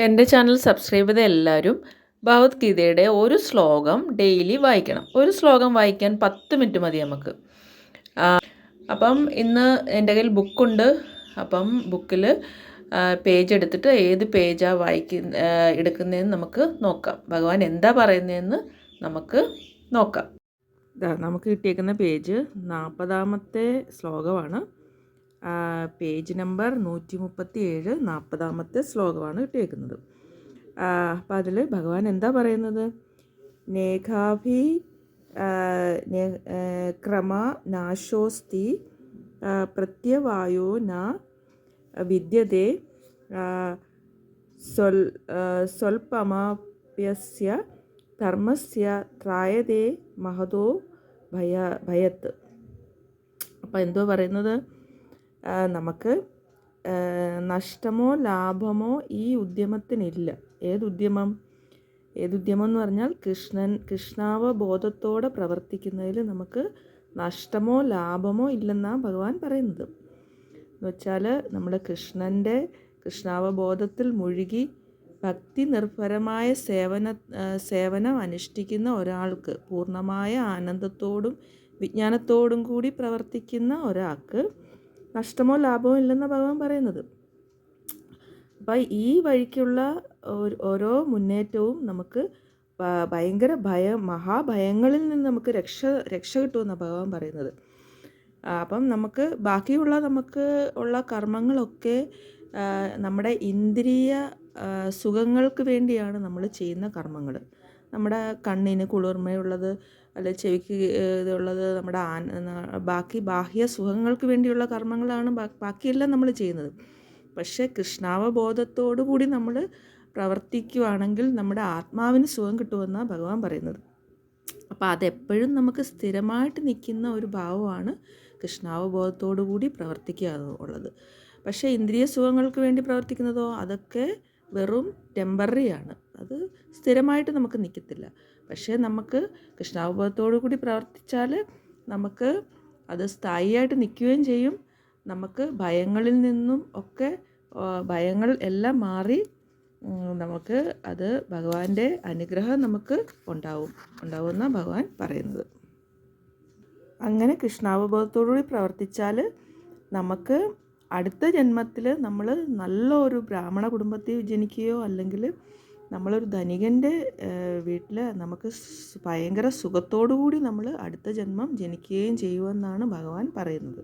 എൻ്റെ channel subscribe ചെയ്ത എല്ലാവരും ഭഗവത്ഗീതയുടെ ഒരു ശ്ലോകം ഡെയിലി വായിക്കണം. ഒരു ശ്ലോകം വായിക്കാൻ 10 മിനിറ്റ് മതി നമുക്ക്. അപ്പം ഇന്ന് എൻ്റെ കയ്യിൽ ബുക്കുണ്ട്. അപ്പം ബുക്കിൽ പേജ് എടുത്തിട്ട് ഏത് പേജാണ് എടുക്കുന്നതെന്ന് നമുക്ക് നോക്കാം. ഭഗവാൻ എന്താ പറയുന്നതെന്ന് നമുക്ക് നോക്കാം. നമുക്ക് കിട്ടിയേക്കുന്ന പേജ് 40-ാമത്തെ ശ്ലോകമാണ്. പേജ് നമ്പർ 137, 40-ാമത്തെ ശ്ലോകമാണ് കിട്ടിയേക്കുന്നത്. അപ്പോൾ അതിൽ ഭഗവാൻ എന്താ പറയുന്നത്? നേഘാഭി ക്രമ നാശോസ്തി പ്രത്യവായോ ന വിദ്യതേ സ്വൽപമാപ്യസ്യ ധർമ്മസ്യ ത്രായതേ മഹതോ ഭയത്ത്. അപ്പോൾ എന്തോ പറയുന്നത്? നമുക്ക് നഷ്ടമോ ലാഭമോ ഈ ഉദ്യമത്തിനില്ല. ഏതുദ്യമം എന്ന് പറഞ്ഞാൽ കൃഷ്ണാവബോധത്തോടെ പ്രവർത്തിക്കുന്നതിൽ നമുക്ക് നഷ്ടമോ ലാഭമോ ഇല്ലെന്നാണ് ഭഗവാൻ പറയുന്നത്. എന്ന് വെച്ചാൽ നമ്മൾ കൃഷ്ണാവബോധത്തിൽ മുഴുകി ഭക്തി നിർഭരമായ സേവനം അനുഷ്ഠിക്കുന്ന ഒരാൾക്ക്, പൂർണ്ണമായ ആനന്ദത്തോടും വിജ്ഞാനത്തോടും കൂടി പ്രവർത്തിക്കുന്ന ഒരാൾക്ക് നഷ്ടമോ ലാഭമോ ഇല്ലെന്നാണ് ഭഗവാൻ പറയുന്നത്. അപ്പം ഈ വഴിക്കുള്ള ഓരോ മുന്നേറ്റവും നമുക്ക് ഭയങ്കര മഹാഭയങ്ങളിൽ നിന്ന് നമുക്ക് രക്ഷ കിട്ടുമെന്നാണ് ഭഗവാൻ പറയുന്നത്. അപ്പം നമുക്ക് ബാക്കിയുള്ള കർമ്മങ്ങളൊക്കെ നമ്മുടെ ഇന്ദ്രിയ സുഖങ്ങൾക്ക് വേണ്ടിയാണ് നമ്മൾ ചെയ്യുന്ന കർമ്മങ്ങൾ. നമ്മുടെ കണ്ണിന് കുളിർമയുള്ളത്, അല്ലെ ചെവിക്ക് ഇതുള്ളത്, നമ്മുടെ ബാഹ്യ സുഖങ്ങൾക്ക് വേണ്ടിയുള്ള കർമ്മങ്ങളാണ് ബാക്കിയെല്ലാം നമ്മൾ ചെയ്യുന്നത്. പക്ഷേ കൃഷ്ണാവബോധത്തോടു കൂടി നമ്മൾ പ്രവർത്തിക്കുകയാണെങ്കിൽ നമ്മുടെ ആത്മാവിന് സുഖം കിട്ടുമെന്നാണ് ഭഗവാൻ പറയുന്നത്. അപ്പോൾ അതെപ്പോഴും നമുക്ക് സ്ഥിരമായിട്ട് നിൽക്കുന്ന ഒരു ഭാവമാണ് കൃഷ്ണാവബോധത്തോടു കൂടി പ്രവർത്തിക്കുക എന്നുള്ളത്. പക്ഷേ ഇന്ദ്രിയ സുഖങ്ങൾക്ക് വേണ്ടി പ്രവർത്തിക്കുന്നതോ അതൊക്കെ വെറും ടെമ്പററിയാണ്. അത് സ്ഥിരമായിട്ട് നമുക്ക് നിൽക്കത്തില്ല. പക്ഷേ നമുക്ക് കൃഷ്ണാവബോധത്തോടു കൂടി പ്രവർത്തിച്ചാൽ നമുക്ക് അത് സ്ഥായിയായിട്ട് നിൽക്കുകയും ചെയ്യും. നമുക്ക് ഭയങ്ങളിൽ നിന്നും ഒക്കെ ഭയങ്ങൾ എല്ലാം മാറി നമുക്ക് അത് ഭഗവാന്റെ അനുഗ്രഹം നമുക്ക് ഉണ്ടാവുമെന്നാണ് ഭഗവാൻ പറയുന്നത്. അങ്ങനെ കൃഷ്ണാവബോധത്തോടുകൂടി പ്രവർത്തിച്ചാൽ നമുക്ക് അടുത്ത ജന്മത്തിൽ നമ്മൾ നല്ലൊരു ബ്രാഹ്മണ കുടുംബത്തിൽ ജനിക്കുകയോ അല്ലെങ്കിൽ നമ്മളൊരു ധനികൻ്റെ വീട്ടിൽ നമുക്ക് ഭയങ്കര സുഖത്തോടു കൂടി നമ്മൾ അടുത്ത ജന്മം ജനിക്കുകയും ചെയ്യുമെന്നാണ് ഭഗവാൻ പറയുന്നത്.